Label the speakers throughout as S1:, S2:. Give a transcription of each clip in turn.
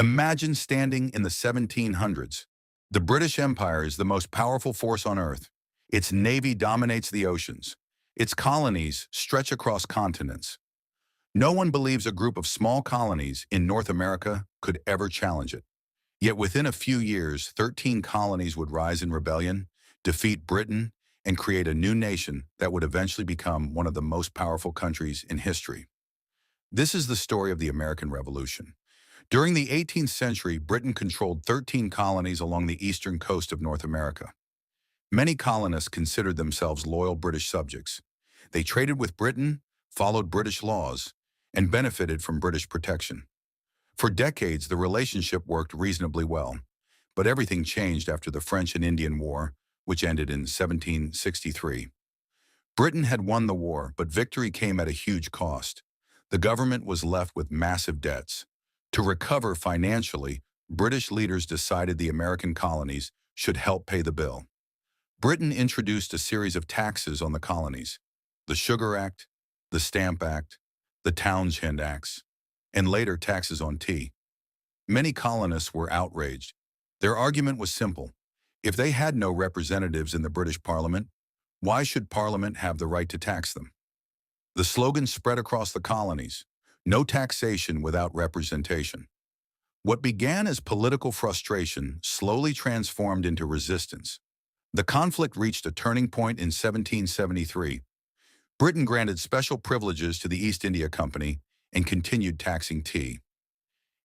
S1: Imagine standing in the 1700s. The British Empire is the most powerful force on Earth. Its navy dominates the oceans. Its colonies stretch across continents. No one believes a group of small colonies in North America could ever challenge it. Yet within a few years, 13 colonies would rise in rebellion, defeat Britain, and create a new nation that would eventually become one of the most powerful countries in history. This is the story of the American Revolution. During the 18th century, Britain controlled 13 colonies along the eastern coast of North America. Many colonists considered themselves loyal British subjects. They traded with Britain, followed British laws, and benefited from British protection. For decades, the relationship worked reasonably well, but everything changed after the French and Indian War, which ended in 1763. Britain had won the war, but victory came at a huge cost. The government was left with massive debts. To recover financially, British leaders decided the American colonies should help pay the bill. Britain introduced a series of taxes on the colonies: the Sugar Act, the Stamp Act, the Townshend Acts, and later taxes on tea. Many colonists were outraged. Their argument was simple: if they had no representatives in the British Parliament, why should Parliament have the right to tax them? The slogan spread across the colonies: no taxation without representation. What began as political frustration slowly transformed into resistance. The conflict reached a turning point in 1773. Britain granted special privileges to the East India Company and continued taxing tea.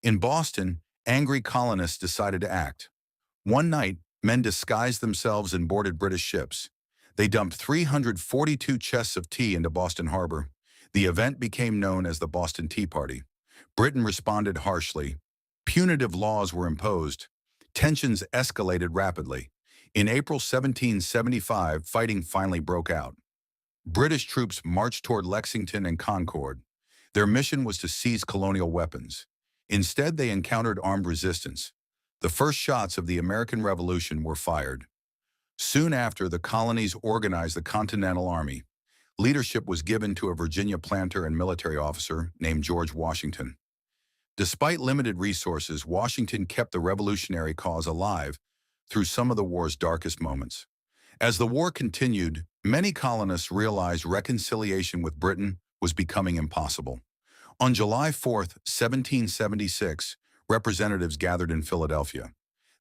S1: In Boston, angry colonists decided to act. One night, men disguised themselves and boarded British ships. They dumped 342 chests of tea into Boston Harbor. The event became known as the Boston Tea Party. Britain responded harshly. Punitive laws were imposed. Tensions escalated rapidly. In April 1775, fighting finally broke out. British troops marched toward Lexington and Concord. Their mission was to seize colonial weapons. Instead, they encountered armed resistance. The first shots of the American Revolution were fired. Soon after, the colonies organized the Continental Army. Leadership was given to a Virginia planter and military officer named George Washington. Despite limited resources, Washington kept the revolutionary cause alive through some of the war's darkest moments. As the war continued, many colonists realized reconciliation with Britain was becoming impossible. On July 4, 1776, representatives gathered in Philadelphia.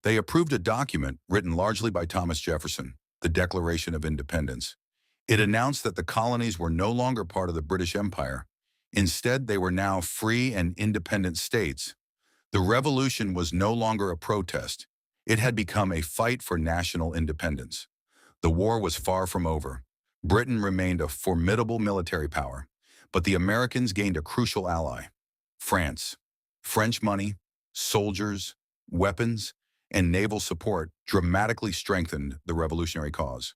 S1: They approved a document written largely by Thomas Jefferson, the Declaration of Independence. It announced that the colonies were no longer part of the British Empire. Instead, they were now free and independent states. The revolution was no longer a protest. It had become a fight for national independence. The war was far from over. Britain remained a formidable military power, but the Americans gained a crucial ally: France. French money, soldiers, weapons, and naval support dramatically strengthened the revolutionary cause.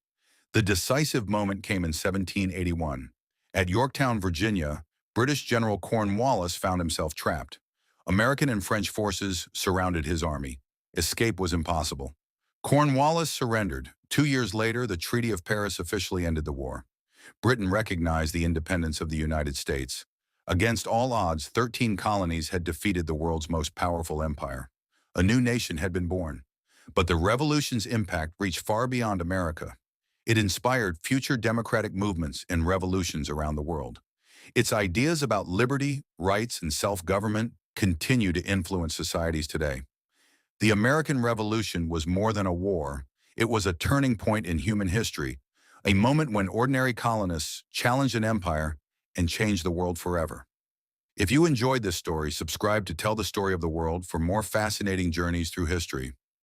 S1: The decisive moment came in 1781. At Yorktown, Virginia, British General Cornwallis found himself trapped. American and French forces surrounded his army. Escape was impossible. Cornwallis surrendered. 2 years later, the Treaty of Paris officially ended the war. Britain recognized the independence of the United States. Against all odds, 13 colonies had defeated the world's most powerful empire. A new nation had been born. But the revolution's impact reached far beyond America. It inspired future democratic movements and revolutions around the world. Its ideas about liberty, rights, and self-government continue to influence societies today. The American Revolution was more than a war. It was a turning point in human history, a moment when ordinary colonists challenged an empire and changed the world forever. If you enjoyed this story, subscribe to Tell the Story of the World for more fascinating journeys through history.